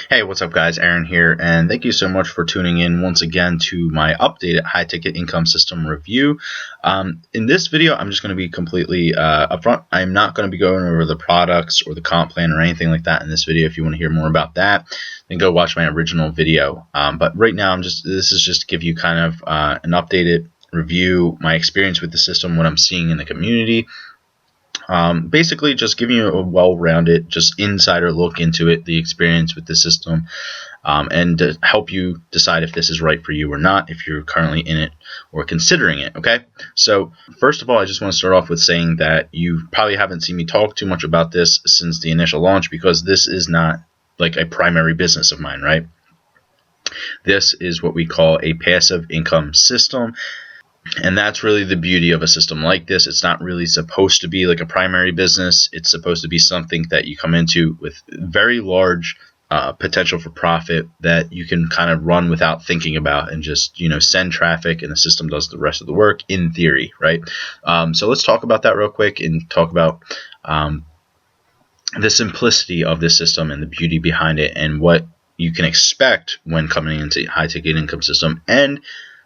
Hey, what's up guys? Aaron here, and thank you so much for tuning in once again to my updated high ticket income system review. In this video, I'm just going to be completely upfront. I'm not going to be going over the products or the comp plan or anything like that in this video. If you want to hear more about that, then go watch my original video. But right now, this is just to give you kind of an updated review, my experience with the system, what I'm seeing in the community. Basically just giving you a well-rounded, just insider look into it, the experience with the system, and to help you decide if this is right for you or not, if you're currently in it or considering it. Okay, so first of all, I just want to start off with saying that you probably haven't seen me talk too much about this since the initial launch, because this is not like a primary business of mine, right? This is what we call a passive income system. And that's really the beauty of a system like this. It's not really supposed to be like a primary business. It's supposed to be something that you come into with very large potential for profit that you can kind of run without thinking about, and just, send traffic, and the system does the rest of the work in theory, right? So let's talk about that real quick and talk about the simplicity of this system and the beauty behind it, and what you can expect when coming into high ticket income system, and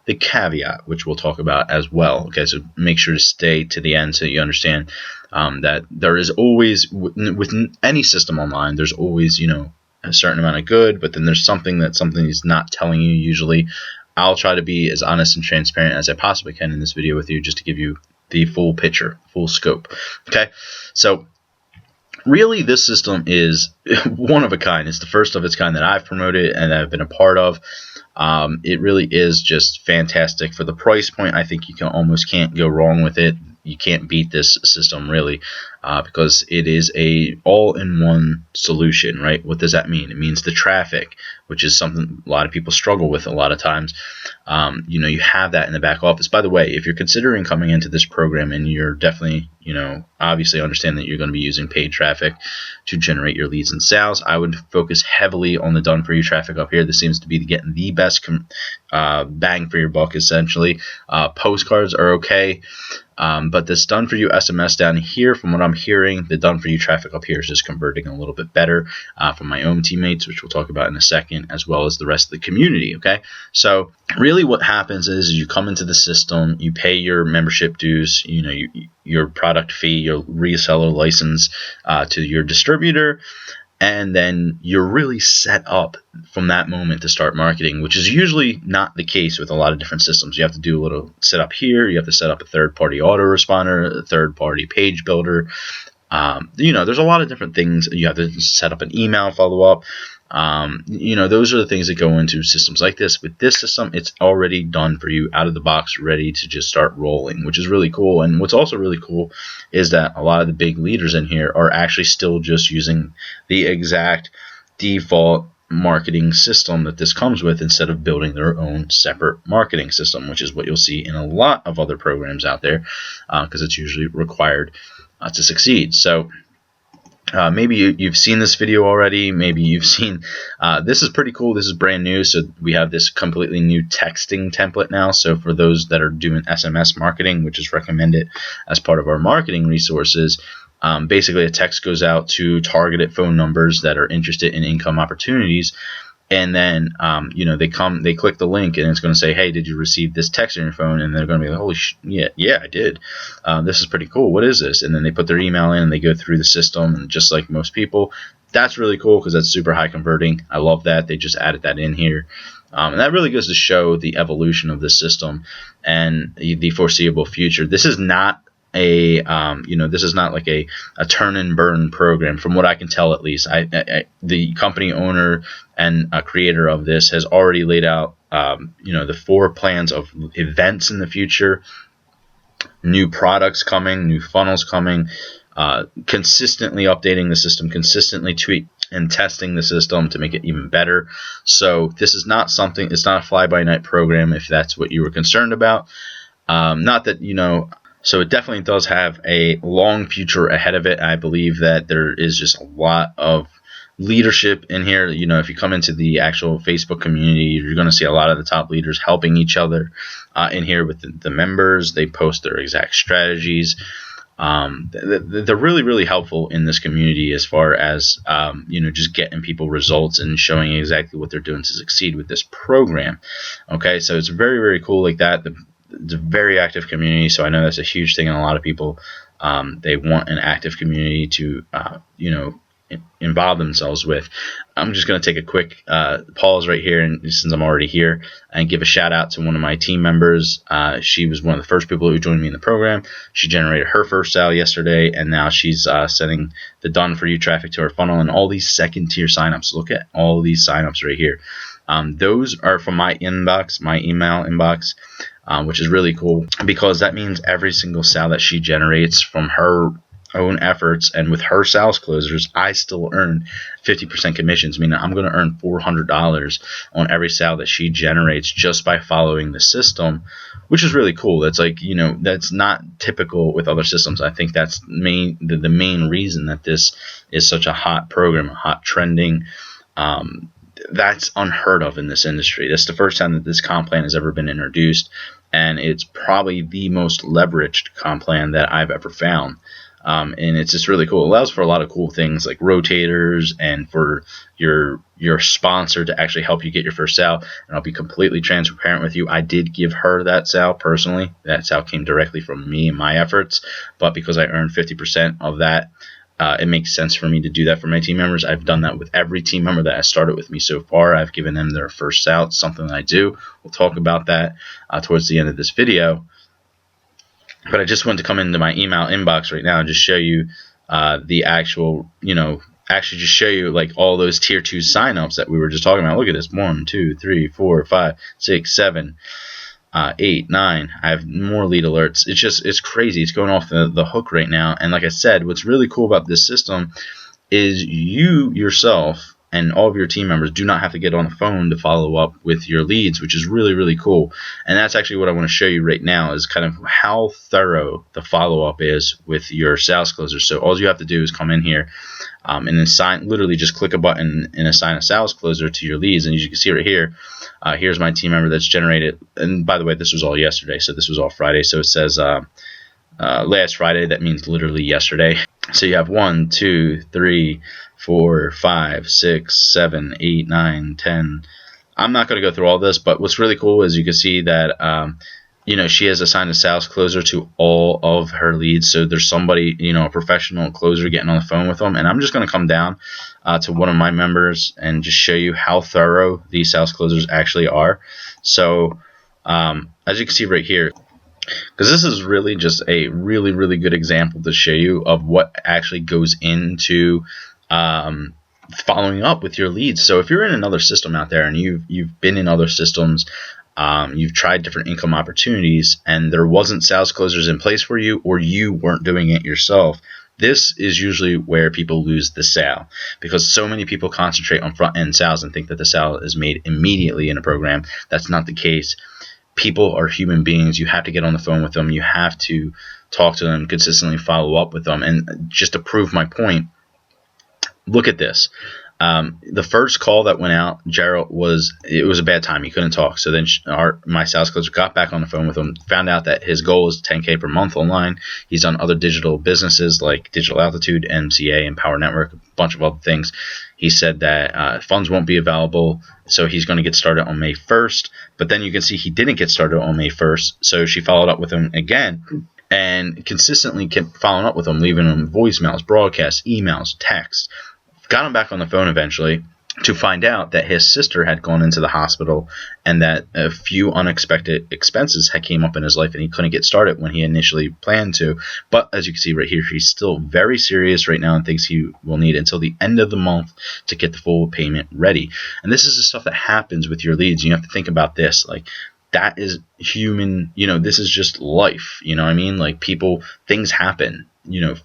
the caveat, which we'll talk about as well. Okay, so make sure to stay to the end so you understand that there is always, with any system online, there's always, a certain amount of good, but then there's something that something is not telling you usually. I'll try to be as honest and transparent as I possibly can in this video with you, just to give you the full picture, full scope. Okay, so really, this system is one of a kind. It's the first of its kind that I've promoted and that I've been a part of. It really is just fantastic for the price point. I think you almost can't go wrong with it. You can't beat this system really, because it is a all-in-one solution, right? What does that mean? It means the traffic, which is something a lot of people struggle with a lot of times. You have that in the back office. By the way, if you're considering coming into this program, and you're definitely, obviously understand that you're going to be using paid traffic to generate your leads and sales, I would focus heavily on the done for you traffic up here. This seems to be getting the best bang for your buck, essentially. Postcards are okay. But this done for you SMS down here, from what I'm hearing, the done for you traffic up here is just converting a little bit better from my own teammates, which we'll talk about in a second, as well as the rest of the community. Okay, so really what happens is you come into the system, you pay your membership dues, your product fee, your reseller license to your distributor, and then you're really set up from that moment to start marketing, which is usually not the case with a lot of different systems. You have to do a little setup here. You have to set up a third-party autoresponder, a third-party page builder. There's a lot of different things. You have to set up an email follow-up. Those are the things that go into systems like this. With this system, it's already done for you out of the box, ready to just start rolling, which is really cool. And what's also really cool is that a lot of the big leaders in here are actually still just using the exact default marketing system that this comes with, instead of building their own separate marketing system, which is what you'll see in a lot of other programs out there, because it's usually required to succeed. So maybe you've seen this video already. Maybe you've seen this is pretty cool. This is brand new. So we have this completely new texting template now. So for those that are doing SMS marketing, which is recommended as part of our marketing resources, basically a text goes out to targeted phone numbers that are interested in income opportunities. And then, they click the link, and it's going to say, hey, did you receive this text on your phone? And they're going to be like, holy yeah, I did. This is pretty cool. What is this? And then they put their email in, and they go through the system, and just like most people, that's really cool because that's super high converting. I love that. They just added that in here. And that really goes to show the evolution of the system and the foreseeable future. This is not this is not like a turn and burn program, from what I can tell, at least. The company owner and creator of this has already laid out, the 4 plans of events in the future, new products coming, new funnels coming, consistently updating the system, consistently tweak and testing the system to make it even better. So this is not something, it's not a fly-by-night program, if that's what you were concerned about. Not that, so it definitely does have a long future ahead of it. I believe that there is just a lot of leadership in here. If you come into the actual Facebook community, you're going to see a lot of the top leaders helping each other in here with the members. They post their exact strategies. They're really, really helpful in this community as far as, just getting people results and showing exactly what they're doing to succeed with this program. Okay, so it's very, very cool like that. It's a very active community, so I know that's a huge thing in a lot of people. They want an active community to, involve themselves with. I'm just going to take a quick pause right here, and since I'm already here, and give a shout out to one of my team members. She was one of the first people who joined me in the program. She generated her first sale yesterday, and now she's sending the done for you traffic to her funnel and all these second tier signups. Look at all these signups right here. Those are from my inbox, my email inbox, which is really cool because that means every single sale that she generates from her own efforts and with her sales closers, I still earn 50% commissions, meaning I'm going to earn $400 on every sale that she generates just by following the system, which is really cool. That's like, that's not typical with other systems. I think that's the main reason that this is such a hot program, a hot trending. That's unheard of in this industry. That's the first time that this comp plan has ever been introduced, and it's probably the most leveraged comp plan that I've ever found. And it's just really cool. It allows for a lot of cool things like rotators and for your sponsor to actually help you get your first sale. And I'll be completely transparent with you. I did give her that sale personally. That sale came directly from me and my efforts. But because I earned 50% of that, it makes sense for me to do that for my team members. I've done that with every team member that has started with me so far. I've given them their first sale. It's something that I do. We'll talk about that towards the end of this video. But I just want to come into my email inbox right now and just show you the actual, actually just show you like all those tier 2 signups that we were just talking about. Look at this. 1, 2, 3, 4, 5, 6, 7, 8, 9. I have more lead alerts. It's crazy. It's going off the hook right now. And like I said, what's really cool about this system is you yourself and all of your team members do not have to get on the phone to follow up with your leads, which is really, really cool. And that's actually what I want to show you right now is kind of how thorough the follow-up is with your sales closers. So all you have to do is come in here and literally just click a button and assign a sales closer to your leads. And as you can see right here, here's my team member that's generated. And by the way, this was all yesterday, so this was all Friday. So it says last Friday. That means literally yesterday. So you have 1, 2, 3, 4, 5, 6, 7, 8, 9, 10. I'm not going to go through all this, but what's really cool is you can see that she has assigned a sales closer to all of her leads. So there's somebody, a professional closer getting on the phone with them. And I'm just going to come down to one of my members and just show you how thorough these sales closers actually are. So as you can see right here, because this is really just a really, really good example to show you of what actually goes into following up with your leads. So if you're in another system out there and you've been in other systems, you've tried different income opportunities and there wasn't sales closers in place for you, or you weren't doing it yourself, this is usually where people lose the sale, because so many people concentrate on front end sales and think that the sale is made immediately in a program. That's not the case. People are human beings. You have to get on the phone with them. You have to talk to them, consistently follow up with them. And just to prove my point, look at this. The first call that went out, Gerald, it was a bad time. He couldn't talk. So then my sales closer got back on the phone with him, found out that his goal is $10K per month online. He's done other digital businesses like Digital Altitude, MCA, and Power Network, a bunch of other things. He said that funds won't be available, so he's going to get started on May 1st. But then you can see he didn't get started on May 1st, so she followed up with him again and consistently kept following up with him, leaving him voicemails, broadcasts, emails, texts. Got him back on the phone eventually to find out that his sister had gone into the hospital and that a few unexpected expenses had came up in his life and he couldn't get started when he initially planned to. But as you can see right here, he's still very serious right now and thinks he will need until the end of the month to get the full payment ready. And this is the stuff that happens with your leads. You have to think about this. Like, that is human, this is just life. You know what I mean? Like, things happen.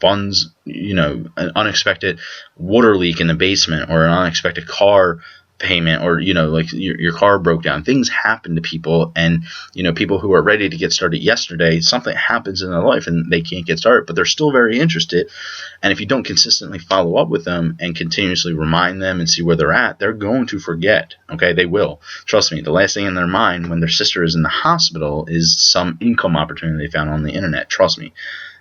Funds, an unexpected water leak in the basement, or an unexpected car payment, or, like your car broke down. Things happen to people, and, people who are ready to get started yesterday, something happens in their life and they can't get started, but they're still very interested. And if you don't consistently follow up with them and continuously remind them and see where they're at, they're going to forget. Okay, they will. Trust me, the last thing in their mind when their sister is in the hospital is some income opportunity they found on the internet. Trust me.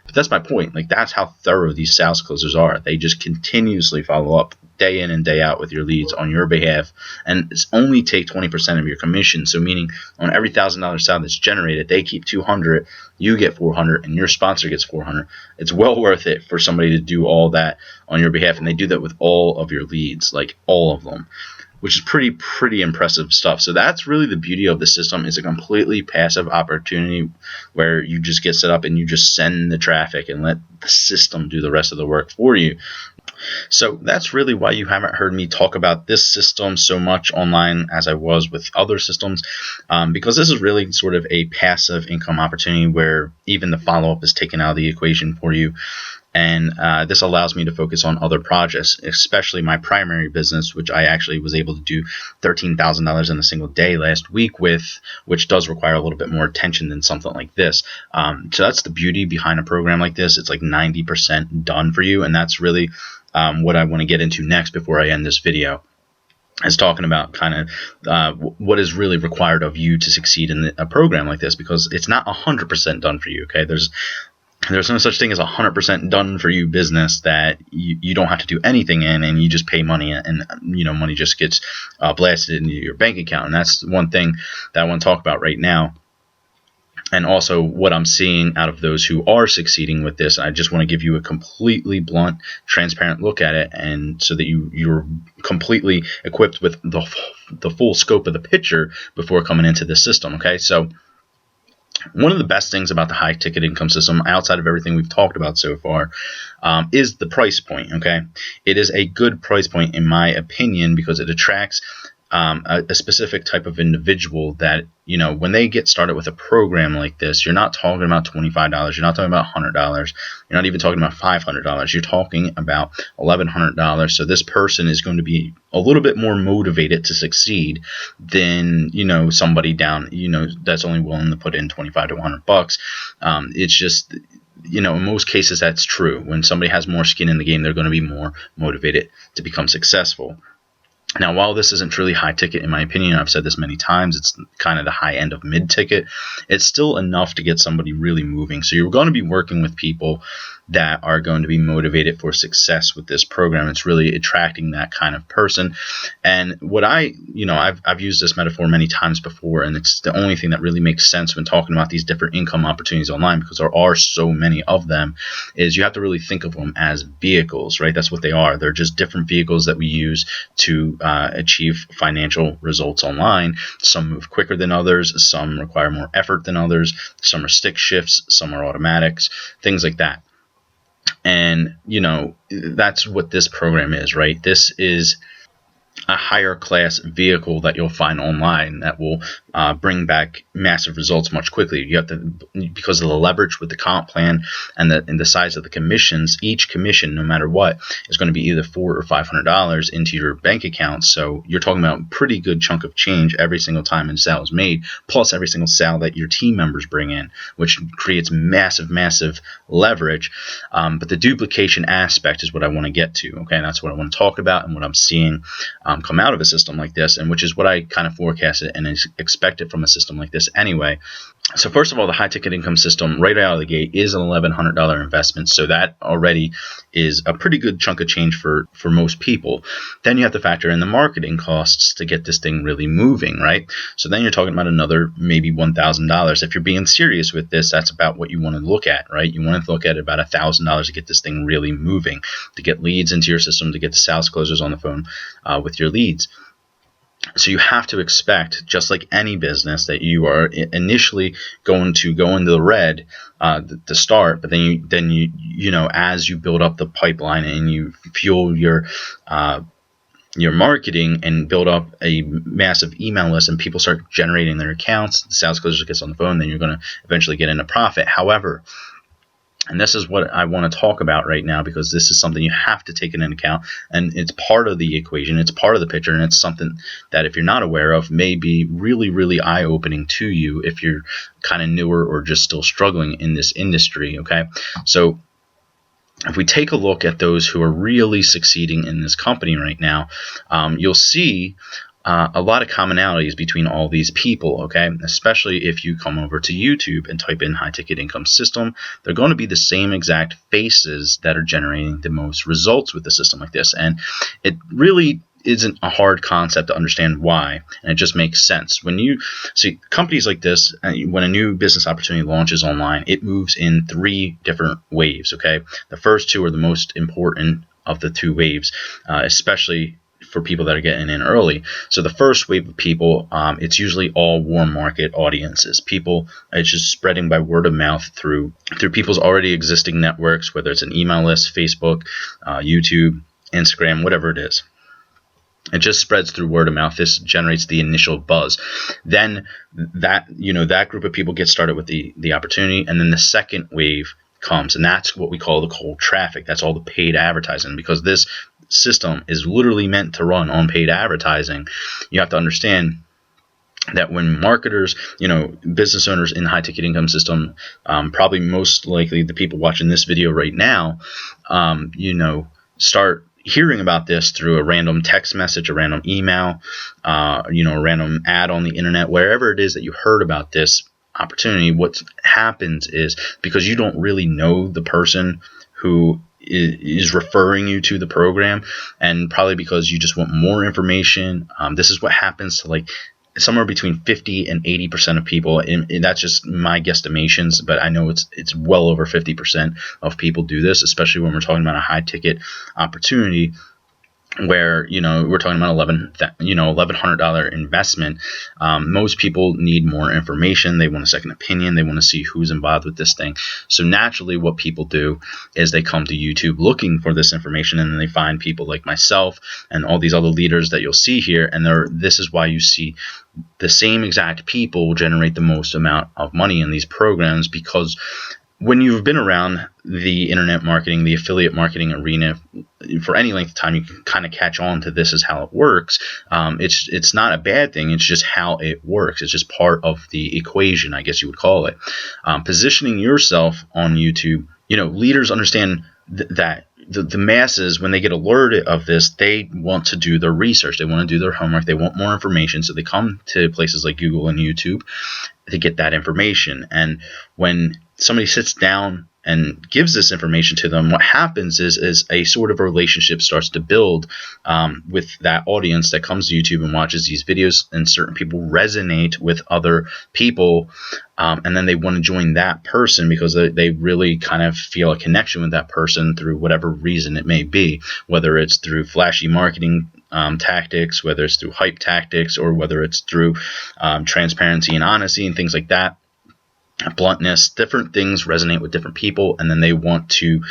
But that's my point. Like, that's how thorough these sales closers are. They just continuously follow up day in and day out with your leads on your behalf, and it's only take 20% of your commission. So meaning on every $1,000 sale that's generated, they keep 200, you get 400, and your sponsor gets 400. It's well worth it for somebody to do all that on your behalf, and they do that with all of your leads, like all of them, which is pretty impressive stuff. So that's really the beauty of the system. It's a completely passive opportunity where you just get set up and you just send the traffic and let the system do the rest of the work for you. So that's really why you haven't heard me talk about this system so much online as I was with other systems, because this is really sort of a passive income opportunity where even the follow-up is taken out of the equation for you. And this allows me to focus on other projects, especially my primary business, which I actually was able to do $13,000 in a single day last week with, which does require a little bit more attention than something like this. So that's the beauty behind a program like this. It's like 90% done for you, and that's really what I want to get into next before I end this video, is talking about kind of what is really required of you to succeed in a program like this, because it's not 100% done for you. Okay, there's no such thing as 100% done for you business that you don't have to do anything in, and you just pay money, and money just gets blasted into your bank account. And that's one thing that I want to talk about right now. And also what I'm seeing out of those who are succeeding with this. I just want to give you a completely blunt, transparent look at it, and so that you're completely equipped with the full scope of the picture before coming into this system. Okay, so one of the best things about the high ticket income system, outside of everything we've talked about so far, is the price point. Okay, it is a good price point in my opinion, because it attracts a specific type of individual that, when they get started with a program like this, you're not talking about $25, you're not talking about $100, you're not even talking about $500, you're talking about $1,100. So this person is going to be a little bit more motivated to succeed than, somebody down, that's only willing to put in $25 to $100. It's just, in most cases that's true. When somebody has more skin in the game, they're going to be more motivated to become successful. Now, while this isn't truly high ticket, in my opinion, I've said this many times, it's kind of the high end of mid ticket, it's still enough to get somebody really moving. So you're going to be working with people that are going to be motivated for success with this program. It's really attracting that kind of person. And what I've used this metaphor many times before, and it's the only thing that really makes sense when talking about these different income opportunities online, because there are so many of them, is you have to really think of them as vehicles, right? That's what they are. They're just different vehicles that we use to achieve financial results online. Some move quicker than others, some require more effort than others, some are stick shifts, some are automatics, things like that. And that's what this program is, right? This is a higher class vehicle that you'll find online that will bring back massive results much quickly. You have to, because of the leverage with the comp plan and the size of the commissions, each commission, no matter what, is going to be either $400 or $500 into your bank account. So you're talking about a pretty good chunk of change every single time a sale is made, plus every single sale that your team members bring in, which creates massive leverage. But the duplication aspect is what I want to get to. Okay, and that's what I want to talk about, and what I'm seeing come out of a system like this, and which is what I kind of forecasted and expected from a system like this anyway. So first of all, the high ticket income system right out of the gate is an $1,100 investment. So that already is a pretty good chunk of change for most people. Then you have to factor in the marketing costs to get this thing really moving, right? So then you're talking about another maybe $1,000. If you're being serious with this, that's about what you want to look at, right? You want to look at about $1,000 to get this thing really moving, to get leads into your system, to get the sales closers on the phone with your leads. So you have to expect, just like any business, that you are initially going to go into the red to start, but then you as you build up the pipeline and you fuel your marketing and build up a massive email list, and people start generating their accounts, the sales closer gets on the phone, then you're going to eventually get into profit. However, and this is what I want to talk about right now, because this is something you have to take into account, and it's part of the equation, it's part of the picture, and it's something that if you're not aware of may be really eye-opening to you if you're kind of newer or just still struggling in this industry. Okay, so if we take a look at those who are really succeeding in this company right now, you'll see a lot of commonalities between all these people, okay? Especially if you come over to YouTube and type in high ticket income system, they're going to be the same exact faces that are generating the most results with the system like this. And it really isn't a hard concept to understand why, and it just makes sense. When you see companies like this, when a new business opportunity launches online, it moves in 3 different waves, okay? The first 2 are the most important of the 2 waves, especially for people that are getting in early. So the first wave of people, it's usually all warm market audiences. People, it's just spreading by word of mouth through people's already existing networks, whether it's an email list, Facebook, YouTube, Instagram, whatever it is. It just spreads through word of mouth. This generates the initial buzz. Then that group of people get started with the opportunity, and then the second wave comes, and that's what we call the cold traffic. That's all the paid advertising, because this system is literally meant to run on paid advertising. You have to understand that when marketers, business owners in the high ticket income system, probably most likely the people watching this video right now, start hearing about this through a random text message, a random email, a random ad on the internet, wherever it is that you heard about this opportunity, what happens is, because you don't really know the person who is referring you to the program, and probably because you just want more information, this is what happens to like somewhere between 50 and 80% of people, and that's just my guesstimations, but I know it's well over 50% of people do this, especially when we're talking about a high ticket opportunity where we're talking about $1,100 investment. Most people need more information. They want a second opinion. They want to see who's involved with this thing. So naturally, what people do is they come to YouTube looking for this information, and then they find people like myself and all these other leaders that you'll see here. And this is why you see the same exact people will generate the most amount of money in these programs, because when you've been around the internet marketing, the affiliate marketing arena for any length of time, you can kind of catch on to this is how it works. It's not a bad thing. It's just how it works. It's just part of the equation, I guess you would call it. Positioning yourself on YouTube, leaders understand that the masses, when they get alerted of this, they want to do their research. They want to do their homework. They want more information. So they come to places like Google and YouTube to get that information. And when somebody sits down and gives this information to them, what happens is a sort of a relationship starts to build with that audience that comes to YouTube and watches these videos, and certain people resonate with other people, and then they want to join that person because they really kind of feel a connection with that person through whatever reason it may be, whether it's through flashy marketing tactics, whether it's through hype tactics, or whether it's through transparency and honesty and things like that. Bluntness, different things resonate with different people, and then they want to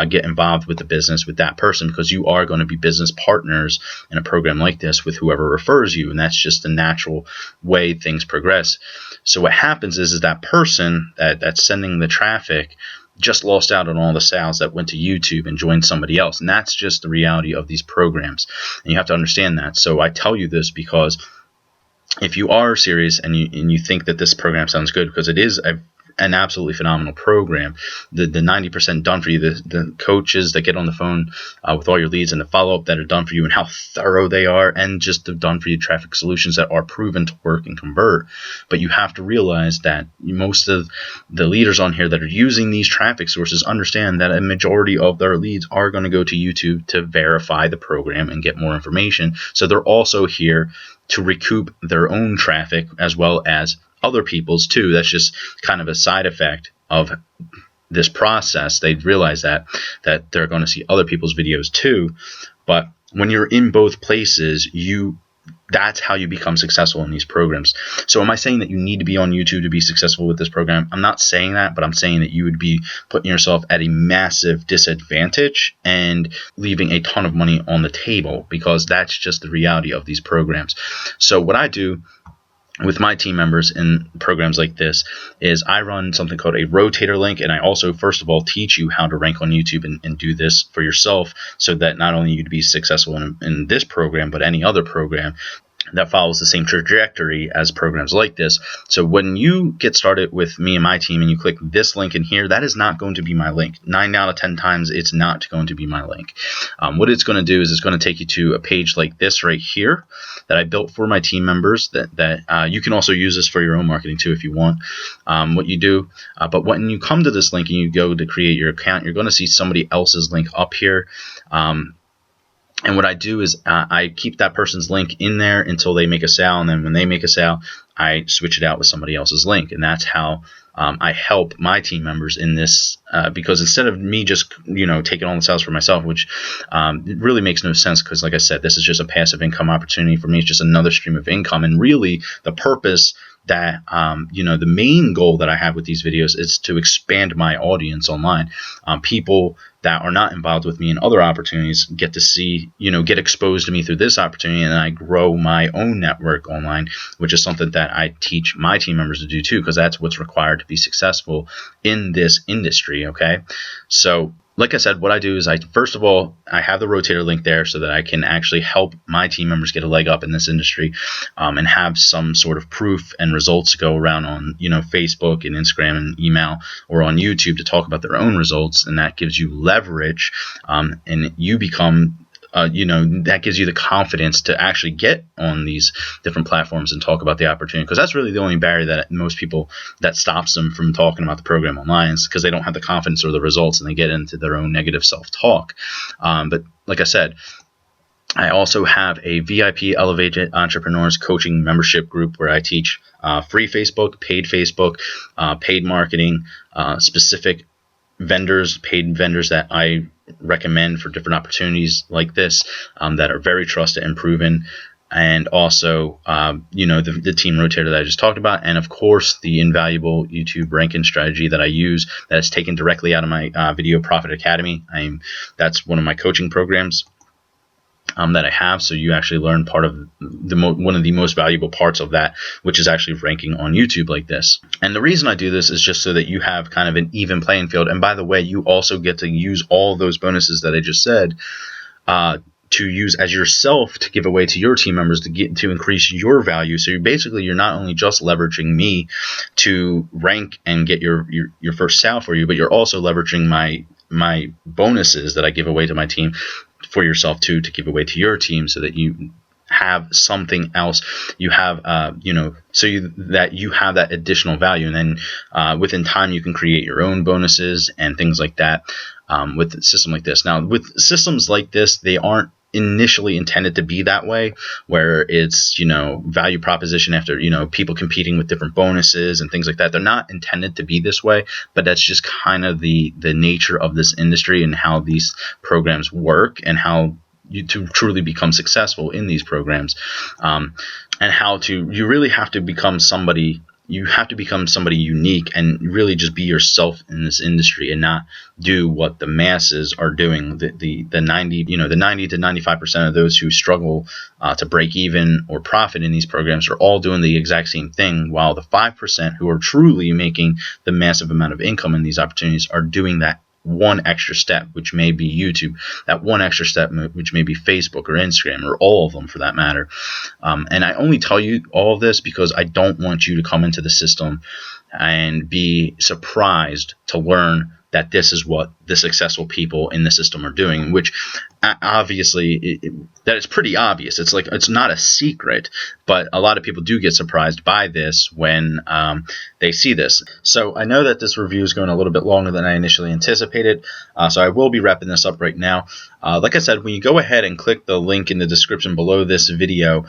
get involved with the business with that person, because you are going to be business partners in a program like this with whoever refers you, and that's just the natural way things progress. So what happens is that person that's sending the traffic just lost out on all the sales that went to YouTube and joined somebody else, and that's just the reality of these programs, and you have to understand that. So I tell you this because if you are serious and you think that this program sounds good, because it is an absolutely phenomenal program, the 90% done for you, the coaches that get on the phone with all your leads, and the follow-up that are done for you, and how thorough they are, and just the done for you traffic solutions that are proven to work and convert. But you have to realize that most of the leaders on here that are using these traffic sources understand that a majority of their leads are going to go to YouTube to verify the program and get more information. So they're also here to recoup their own traffic as well as other people's too. That's just kind of a side effect of this process. They realize that they're going to see other people's videos too. But when you're in both places, that's how you become successful in these programs. So am I saying that you need to be on YouTube to be successful with this program? I'm not saying that, but I'm saying that you would be putting yourself at a massive disadvantage and leaving a ton of money on the table, because that's just the reality of these programs. So what I do with my team members in programs like this is I run something called a rotator link, and I also, first of all, teach you how to rank on YouTube and do this for yourself, so that not only you'd be successful in this program, but any other program. that follows the same trajectory as programs like this. So when you get started with me and my team and you click this link in here, that is not going to be my link. 9 out of 10 times, it's not going to be my link. What it's going to do is it's going to take you to a page like this right here that I built for my team members. That you can also use this for your own marketing too if you want. What you do, but when you come to this link and you go to create your account, you're going to see somebody else's link up here. And what I do is I keep that person's link in there until they make a sale, and then when they make a sale, I switch it out with somebody else's link, and that's how I help my team members in this. Because instead of me just taking all the sales for myself, which it really makes no sense, because like I said, this is just a passive income opportunity for me. It's just another stream of income, and really the purpose that the main goal that I have with these videos is to expand my audience online. People that are not involved with me in other opportunities get to see, get exposed to me through this opportunity, and I grow my own network online, which is something that I teach my team members to do too, because that's what's required to be successful in this industry. Okay, so like I said, what I do is first of all, I have the rotator link there so that I can actually help my team members get a leg up in this industry, and have some sort of proof and results to go around on, Facebook and Instagram and email, or on YouTube to talk about their own results. And that gives you leverage, and you become that gives you the confidence to actually get on these different platforms and talk about the opportunity, because that's really the only barrier that most people that stops them from talking about the program online, is because they don't have the confidence or the results, and they get into their own negative self-talk. But like I said, I also have a VIP Elevated Entrepreneurs Coaching membership group where I teach free Facebook, paid marketing, specific vendors, paid vendors that I recommend for different opportunities like this, that are very trusted and proven. And also, the team rotator that I just talked about, and of course the invaluable YouTube ranking strategy that I use, that is taken directly out of my Video Profit Academy. That's one of my coaching programs that I have. So you actually learn part of one of the most valuable parts of that, which is actually ranking on YouTube like this. And the reason I do this is just so that you have kind of an even playing field. And by the way, you also get to use all those bonuses that I just said to use as yourself to give away to your team members to increase your value. So you're not only just leveraging me to rank and get your first sale for you, but you're also leveraging my bonuses that I give away to my team for yourself too, to give away to your team, so that you have something else. You have that you have that additional value, and then within time you can create your own bonuses and things like that with a system like this. Now, with systems like this, they aren't initially intended to be that way, where it's value proposition after people competing with different bonuses and things like that. They're not intended to be this way, but that's just kind of the nature of this industry and how these programs work, and how you to truly become successful in these programs, and you really have to become somebody. You have to become somebody unique and really just be yourself in this industry, and not do what the masses are doing. The 90 to 95% of those who struggle to break even or profit in these programs are all doing the exact same thing, while the 5% who are truly making the massive amount of income in these opportunities are doing that one extra step, which may be YouTube, that one extra step, which may be Facebook or Instagram, or all of them for that matter. And I only tell you all of this because I don't want you to come into the system and be surprised to learn that this is what the successful people in the system are doing, which obviously that is pretty obvious. It's not a secret, but a lot of people do get surprised by this when they see this. So I know that this review is going a little bit longer than I initially anticipated, so I will be wrapping this up right now. Like I said, when you go ahead and click the link in the description below this video,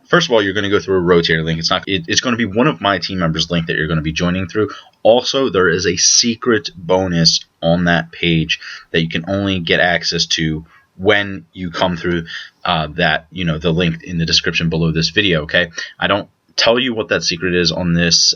first of all, you're going to go through a rotator link. It's going to be one of my team members' link that you're going to be joining through. Also, there is a secret bonus on that page that you can only get access to when you come through the link in the description below this video. Okay, I don't tell you what that secret is on this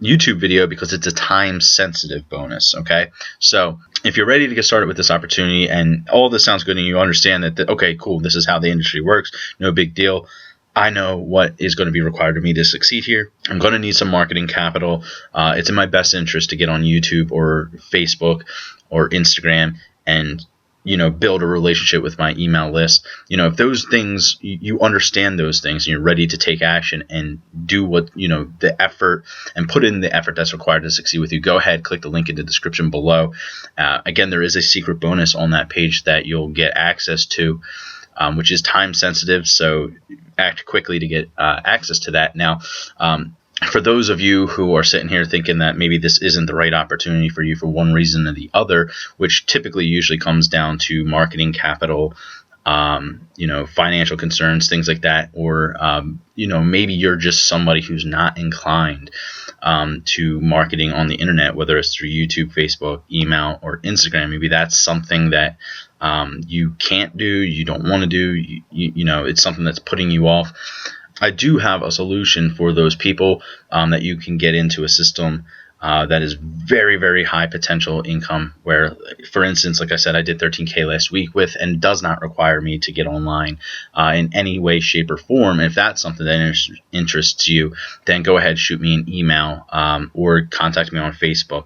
YouTube video because it's a time-sensitive bonus. Okay, so if you're ready to get started with this opportunity and all this sounds good and you understand that okay, cool, this is how the industry works, no big deal. I know what is going to be required of me to succeed here. I'm going to need some marketing capital. It's in my best interest to get on YouTube or Facebook or Instagram and build a relationship with my email list. If those things, you understand those things and you're ready to take action and do what, the effort and put in the effort that's required to succeed with you, go ahead, click the link in the description below. Again, there is a secret bonus on that page that you'll get access to, which is time sensitive. So act quickly to get access to that. Now, for those of you who are sitting here thinking that maybe this isn't the right opportunity for you for one reason or the other, which typically usually comes down to marketing capital, financial concerns, things like that, or maybe you're just somebody who's not inclined to marketing on the internet, whether it's through YouTube, Facebook, email, or Instagram. Maybe that's something that you can't do, you don't want to do, it's something that's putting you off. I do have a solution for those people that you can get into a system that is very, very high potential income, where, for instance, like I said, I did 13K last week with, and does not require me to get online in any way, shape, or form. If that's something that interests you, then go ahead, shoot me an email or contact me on Facebook.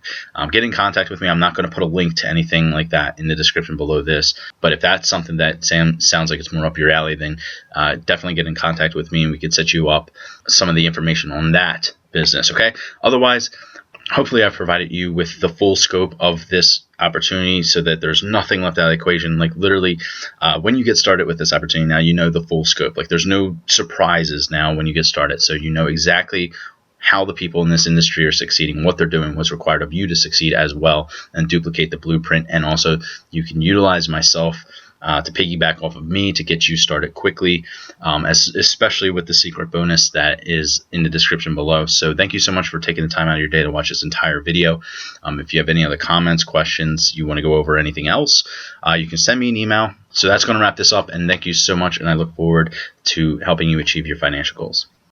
Get in contact with me. I'm not going to put a link to anything like that in the description below this, but if that's something that sounds like it's more up your alley, then definitely get in contact with me and we could set you up some of the information on that business. Okay. Otherwise, hopefully I've provided you with the full scope of this opportunity so that there's nothing left out of the equation. Like literally, when you get started with this opportunity, now you know the full scope. Like there's no surprises now when you get started. So you know exactly how the people in this industry are succeeding, what they're doing, what's required of you to succeed as well, and duplicate the blueprint. And also you can utilize myself to piggyback off of me to get you started quickly, especially with the secret bonus that is in the description below. So thank you so much for taking the time out of your day to watch this entire video. If you have any other comments, questions, you want to go over anything else, you can send me an email. So that's going to wrap this up, and thank you so much, and I look forward to helping you achieve your financial goals.